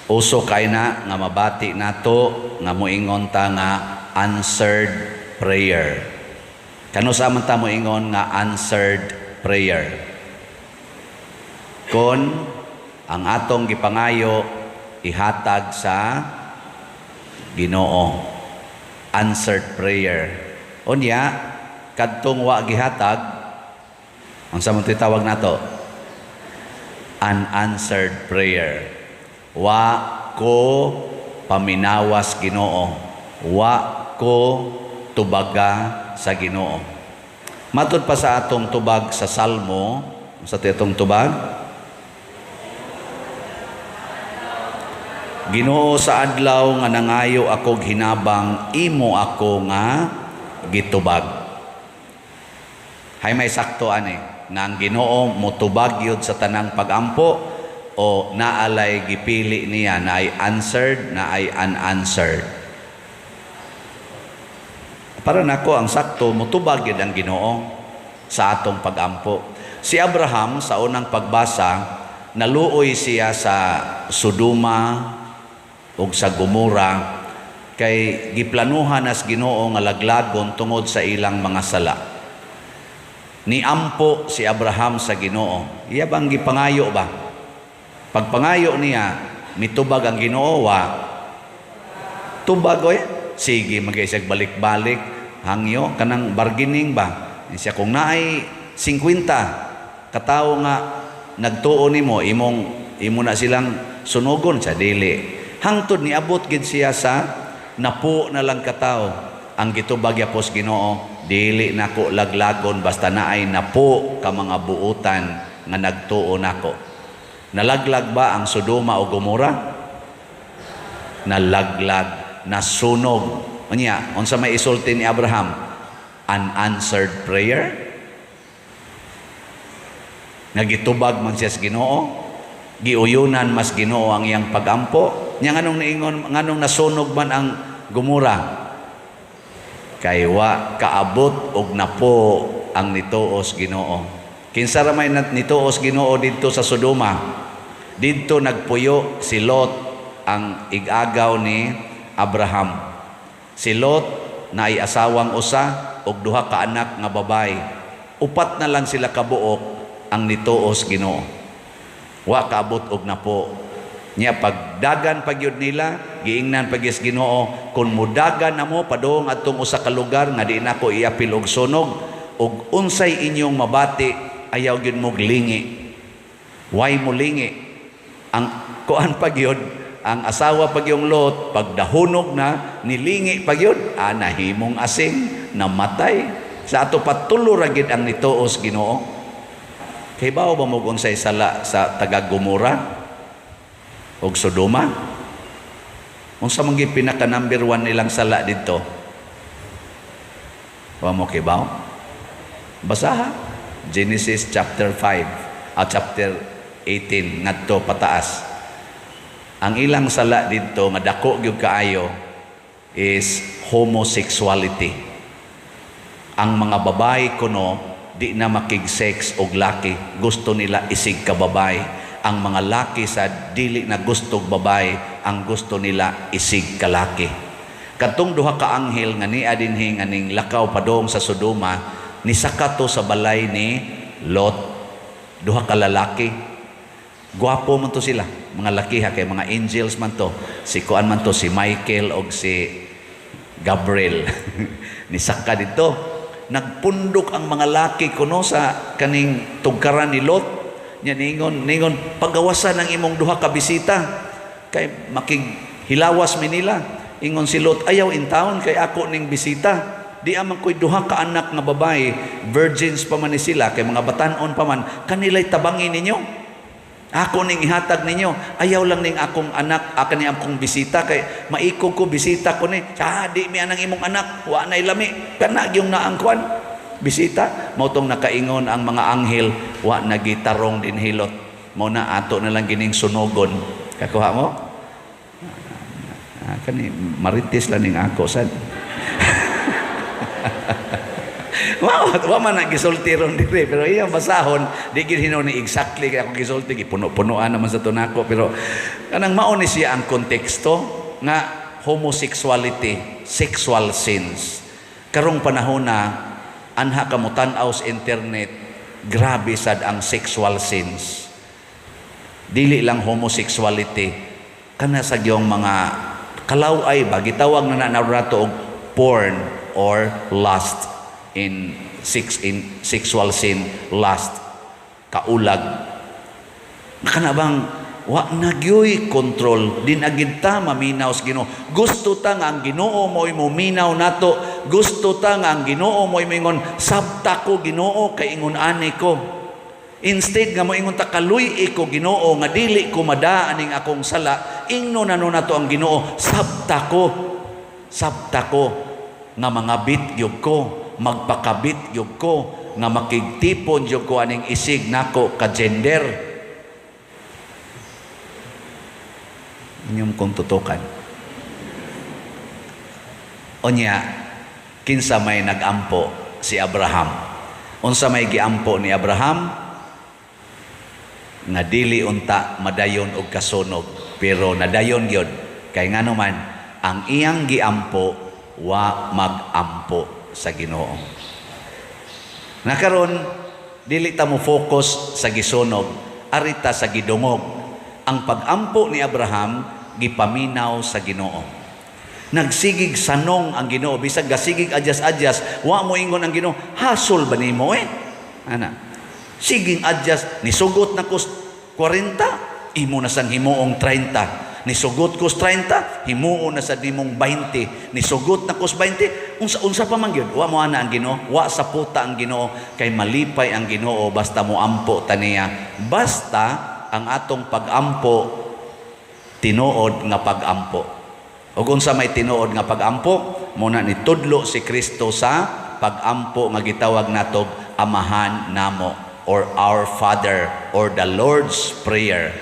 Uso kay na nga mabati nato nga moingon ta nga answered prayer. Kano sa man ta moingon nga answered prayer? Kon ang atong gipangayo ihatag sa Ginoo, answered prayer. Unya kadtong wa gihatag, ang sa man tawag nato unanswered prayer. Wa ko paminawas Ginoo, wa ko tubaga sa Ginoo. Matud pa sa atong tubag sa Salmo, sa titong tubag, Ginoo, sa adlaw nga nangayo ako hinabang, imo ako nga gitubag. Hay may sakto ani nga ang Ginoo motubag yun sa tanang pagampo, o naalay gipili niya na ay answered, na ay unanswered. Para nako ang sakto motubag yun ang Ginoo sa atong pagampo. Si Abraham sa unang pagbasa, naluoy siya sa Sodoma ug sa Gomora kay giplanuhan as Ginoo nga laglagon tungod sa ilang mga sala. Niampo si Abraham sa Ginoo. Iya bang gipangayo ba? Pagpangayo niya, mitubag ang Ginoo, wa tubag oy. Sige, mag-isag balik-balik, hangyo kanang bargaining ba? Siya kung naay 50 katawo nga nagtuo nimo, imo na silang sunugon sa dili. Hangtod ni abot gid siya sa napo na lang katawo. Ang gitubag yapos Ginoo, dili nako laglagon basta naay napo ka mga buutan nga nagtuo nako. Nalaglag ba ang Sodoma o Gomora? Nalaglag, nasunog. Unya, unsa may isulti ni Abraham? Unanswered prayer? Nagitubag man siya sa Ginoo? Giuyunan mas Ginoo ang iyang pagampo? Nya nganong niingon, nganong nasunog man ang Gomora? Kay wa kaabot og napo ang nituos Ginoo. Kinsa ra may nituos Ginoo didto sa Sodoma? Didto nagpuyo si Lot, ang igagaw ni Abraham. Si Lot na ay asawang usa og duha ka anak nga babay. Upat na lang sila kabuok ang nituos Ginoo. Wa kaabot og napo. Nya pagdagan pagyud nila, giingnan pagyas Ginoo, kun mudagan namo padung adtong usa ka lugar nga di nako iapil og sunog, ug unsay inyong mabati ayaw gyud mo lingi. Why mo lingi? Ang kuan pagyud, ang asawa pagyong Lot, pagdahunog na nilingi pagyud, nahimong asing, namatay. Sa ato patulo ra gid ang nituos Ginoo. Kay bao ba mo unsay sala sa taga Gomora og Sodoma? Unsa man gyud pinaka number 1 nilang sala didto? Wa mo kibaw? Basaha Genesis chapter 5 at chapter 18 ngadto pataas. Ang ilang sala didto nga dako gyud kaayo is homosexuality. Ang mga babae kuno di na makig-sex og laki, gusto nila isig ka babae. Ang mga laki sa dili na gustog babae, ang gusto nila isig ka laki. Kadtong duha ka anghel nga niya dinhi nga ning lakaw padong sa Sodoma, nisakato sa balay ni Lot. Duha ka lalaki. Guwapo man to sila, mga lakiha, kay mga angels man to. Si kuan man to, si Michael o si Gabriel. Nisaka dito. Nagpundok ang mga laki kuno sa kaning tugkaran ni Lot. Nya ningon pagawasan ang imong duha ka bisita kay makighilawas mi nila. Ingon si Lot, ayaw in town kay ako ning bisita. Di amang ko'y duha ka anak nga babae, virgins pa man ni sila, kay mga batanon pa man, kanila'y tabangin ninyo. Ako ning ihatag ninyo, ayaw lang ning akong anak, akan ni akong bisita, kay maikog ko bisita ko ni, di mi anang imong anak, wa na'y lami, kana yung naangkwan, bisita. Mautong nakaingon ang mga anghel, wa nagitarong din hilot, mo na ato na lang gining sunogon. Kakuha mo? Kani marites lang ning ako sad. Wa man nagisulti ron dire, pero iyang basahon di gid hinuni exactly kay ako gisulti gipuno-punoan naman sa tunako, pero kanang mao ni siya ang konteksto nga homosexuality, sexual sins. Karong panahon na anha ka mo tan-aw sa internet, grabe sad ang sexual sins. Dili lang homosexuality, kana sa gyong mga kalaway ba gitawag na nato og porn or lust in sexual sin, lust, kaulag. Kana bang wa nagyoy control din agid ta maminaw sa Ginoo. Gusto ta nga ang Ginoo mo'y muminaw nato, gusto ta nga ang Ginoo mo'y mingon sabta ko Ginoo kay ingon ani ko. Instead nga moingon ta kaluy ko Ginoo nga dili ko madaan ning akong sala, ingno na nato ang Ginoo sabta ko nga mga bityog ko, magpakabityog ko, nga makigtipon yog ko aning isig nako ka gender. Inyong kong tutukan. Onya, kinsa may nagampo si Abraham. Unsa may giampo ni Abraham? Nga dili unta madayon og kasunog, pero nadayon gyud kay ngano man ang iyang giampo wa magampo sa Ginoo. Nakaron dili ta mo focus sa gisunog, arita sa gidungog. Ang pagampo ni Abraham gipaminaw sa Ginoo. Nagsigig sanong ang Ginoo, bisag gasigig adyas-adyas, wa mo ingon ang Ginoo, hasol ba nimo ana? Siging adyas, nisugot na ko 40, imo na sang himuong 30. Nisugot ko 30, himuo na sa nimong 20. Nisugot na ko 20, unsa pa man gyud, wa mo ana ang Ginoo, wa sa puta ang Ginoo, kay malipay ang Ginoo basta mo ampo taniya. Basta ang atong pagampo tinuod nga pagampo. Ug unsa may tinuod nga pagampo, muna ni tudlo si Kristo sa pagampo nga gitawag natog Amahan namo, or Our Father, or the Lord's Prayer.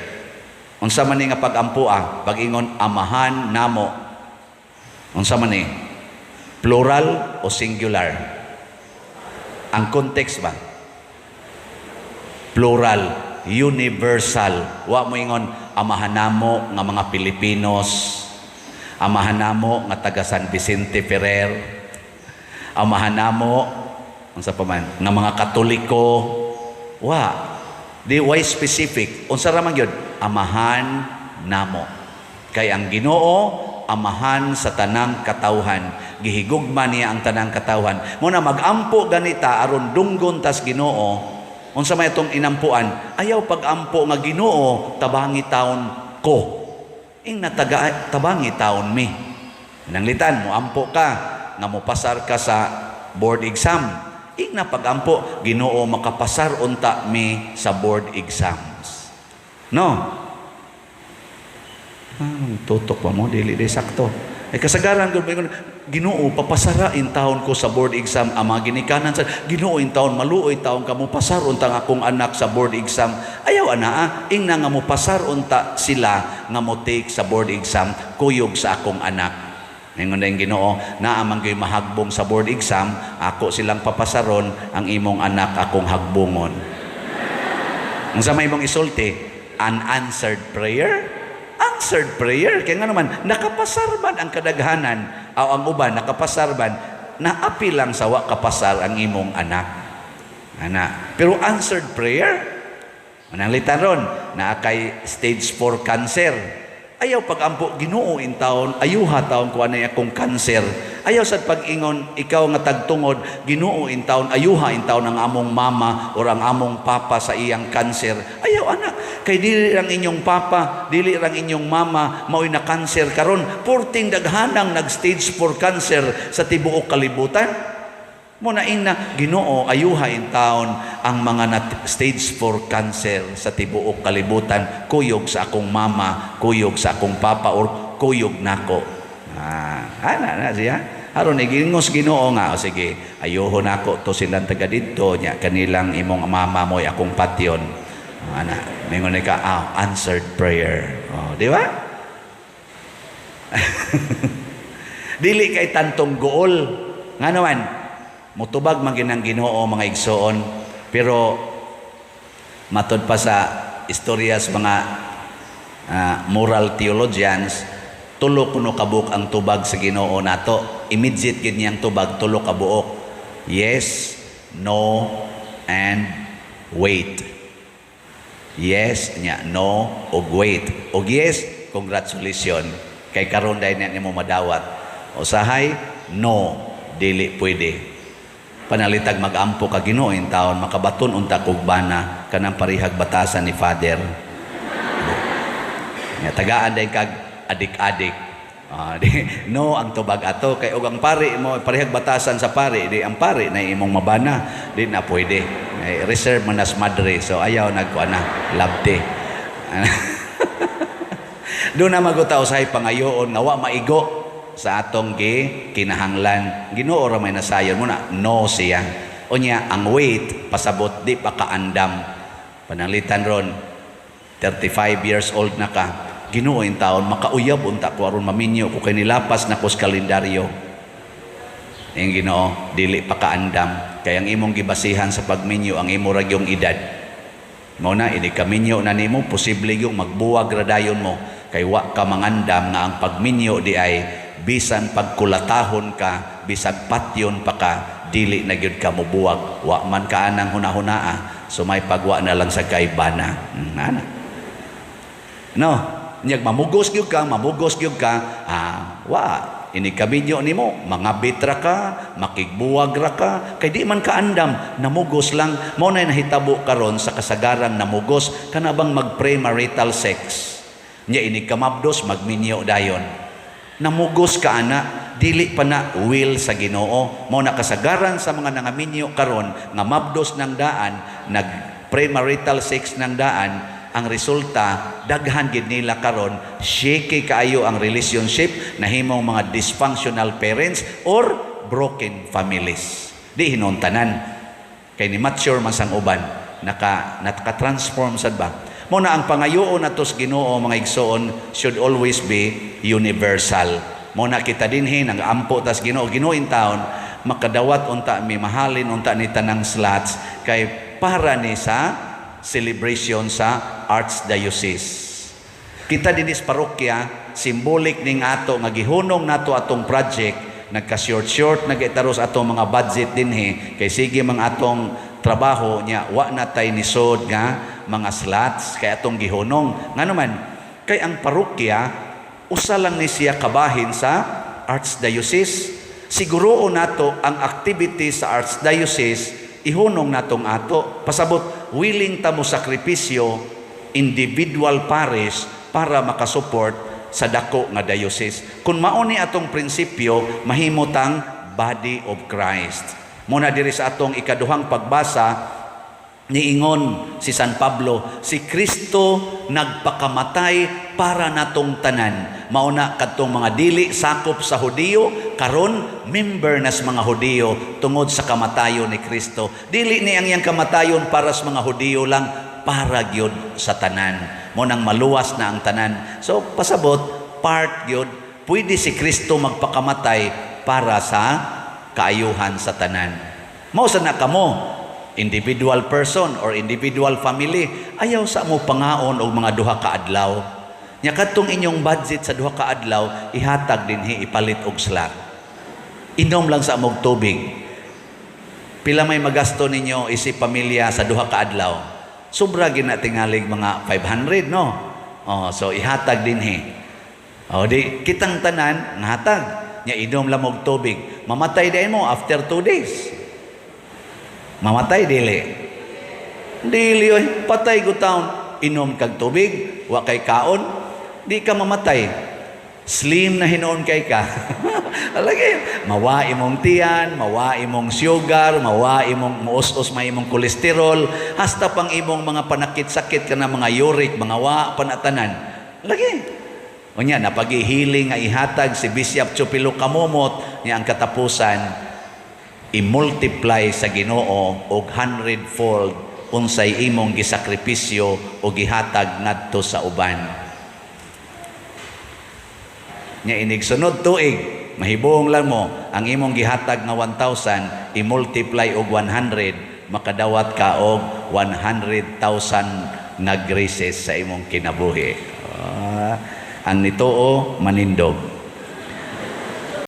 Unsa man ni nga pagampo pag-ingon Amahan namo, unsa man ni? Plural o singular? Ang context ba? Plural, universal. Wa mo ingon Amahan namo nga mga Pilipinos, Amahan namo nga taga San Vicente Ferrer, Amahan namo unsa pa man nga mga Katoliko. Wa, di why specific? Unsa ra man gyud? Amahan namo. Kay ang Ginoo amahan sa tanang katawhan. Gihigugma niya ang tanang katawhan. Muna magampo ganita aron dunggon tas Ginoo. Unsa may itong inampuan? Ayaw pagampo nga Ginoo tabangi taon ko. Ing nataga tabangi taon mi. Nanglitan mo ampo ka nga mopasar ka sa board exam. Ing na pagampo, Ginoo makapasar unta mi sa board exams. No? Tutok pa mo, dili sakto. Kasagaran ko, Ginoo, papasarain taon ko sa board exam. Ang mga ginikanan sa Ginoo, in taon, maluoy taon ka mo pasar unta nga akong anak sa board exam. Ayaw ing na nga mo pasar unta sila nga mo take sa board exam, kuyog sa akong anak. Ngayon na yung Ginoo, naamang kayo mahagbong sa board exam, ako silang papasaron, ang imong anak akong hagbongon. Ang sa may mong isulti, unanswered prayer? Answered prayer. Kaya nga naman, nakapasarban ang kadaghanan, o ang uban, nakapasarban, naapi lang sa wa kapasar ang imong anak. Pero answered prayer, mananglitan ron, na kay stage 4 cancer. Ayaw pagampo, Ginoo in taon, ayuha taon ko anay akong kanser. Ayaw sad pag-ingon, ikaw nga tagtungod, Ginoo in taon, ayuha in taon ang among mama or ang among papa sa iyang kanser. Ayaw anak, kay dili lang inyong papa, dili lang inyong mama, mao'y na kanser karon. Porting daghanang nag-stage 4 cancer sa tibuok kalibutan. Muna ina, Ginoo, ayuha in taon ang mga stage 4 cancer sa tibuok kalibutan, kuyog sa akong mama, kuyog sa akong papa, or kuyog nako. Na siya. Aron igingos Ginoo nga, o sige, ayuho nako to silang taga dito nya kanilang imong mama mo'y akong patyon. Ana, mingon ka, answered prayer. Di ba? Dili kay tantong gool. Nga naman, Mutubag man ginang Ginoo mga igsoon, pero matod pa sa istorya sa mga moral theologians, tulo kuno kabuk ang tubag sa Ginoo nato. Immediate gid niyang tubag, tulo ka buok. Yes, no, and wait. Yes nya, no, og wait. Og yes, congratulations. Kay karon dahil na nimo madawat. Usahay, no, dili pwede. Panalitag mag-ampo ka Ginoo in taon, makabaton unta kog bana kanang parihag batasan ni Father. Nga tagaan day kag adik-adik. No ang tubag ato kay og ang pari mo parihag batasan sa pari, di ang pari na imong mabana, di na pwede. Reserve man as madre, so ayaw nagkuan na labte. Doon na magutaw sa pangayoon nga wa maigo sa atong kinahanglan. Ginoo ra may nasayon mo na no siya. Unya ang wait pasabot di pa kaandam. Pananglitan ron 35 years old na ka. Ginoo in taon makauyab unta ko aron maminyo ko kay nilapas na ko sa kalendaryo. Ang Ginoo dili pa kaandam kay ang imong gibasihan sa pagminyo ang imo ra gyung edad. Mao na ini kaminyo na nimo posible yung magbuwag radayon mo kay wa ka mangandam nga ang pagminyo di ay bisan pagkulatahon ka bisag patyon pa ka dili na gyud ka mobuwag wa man ka anang hunahunaa so may pagwa na lang sa kaibana. Ana. No, nyag mamugos gyud ka, wa ini kaminyo nimo mangabit ra ka, makigbuwag ra ka kay di man kaandam namugos lang. Mao nay nahitabo karon sa kasagarang namugos kana bang mag premarital sex nya ini kamabdos magminyo dayon namugos ka ana dili pa na will sa Ginoo. Mao na kasagaran sa mga nangaminyo karon nga mabdos ng daan nag premarital sex ng daan. Ang resulta, daghan gid nila karon shaky kaayo ang relationship, nahimong mga dysfunctional parents or broken families. Di hinuntanan. Kay ni mature man sang uban, naka-transform sad ba? Mo na ang pangayoon natos Ginoo mga igsoon should always be universal. Mo na kita dinhi nang ampo tas Ginoo in taon makadawat unta mi mahalin unta ni tanang slots kay para ni sa celebration sa Archdiocese. Kita dinis parokya, symbolic ning ato nga gihunong nato atong project, nagka-short nagitaros atong mga budget dinhi kay sige mang atong trabaho nya wa na tay nisod nga mga slots kay atong gihunong. Ngano man kay ang parokya usa lang ni siya kabahin sa Archdiocese. Siguro nato ang activity sa Archdiocese ihunong natong ato pasabot willing ta mo sakripisyo individual parish para makasupport sa dako nga diocese. Kung mao ni atong prinsipyo mahimutang body of Christ. Muna diri sa atong ikaduhang pagbasa niingon si San Pablo, si Kristo nagpakamatay para natong tanan. Mauna kadtong mga dili sakop sa Hudiyo, karon member nas mga Hudiyo tungod sa kamatayon ni Kristo. Dili ni ang iyang kamatayon para sa mga Hudiyo lang, para gyud sa tanan. Mo nang maluwas na ang tanan. So pasabot part gyud pwede si Kristo magpakamatay para sa kaayuhan sa tanan. Mao sa nakamo individual person or individual family, ayaw sa mo pangaon og mga duha ka adlaw. Nya kadtong inyong budget sa duha ka adlaw, ihatag dinhi ipalit og slot. Inom lang sa among tubig. Pila may magasto ninyo isip pamilya sa duha ka adlaw? Sobra gina tingalig mga 500 no. So ihatag dinhi. Di kitang tanan ngahatag. Nya inom lang og tubig. Mamatay din mo after 2 days. Mamatay dili. Dili oy, patay go taon. Inom kag tubig, wa kay kaon, di ka mamatay. Slim na hinuon kay ka. Alagi, mawa imong tiyan, mawa imong sugar, mawa imong muus-us may imong kolesterol, hasta pang imong mga panakit-sakit kana mga uric, mga wa panatanan. Lagi. Unya napaghihiling nga ihatag si Bishop Chupilo Kamomot niya ang katapusan i-multiply sa Ginoo og 100-fold unsay imong gisakripisyo o gihatag ngadto sa uban. Nya inig sunod tuig mahibong lang mo ang imong gihatag nga 1,000 i-multiply og 100, makadawat ka og 100,000 nga graces sa imong kinabuhi. Ang nitoo manindog.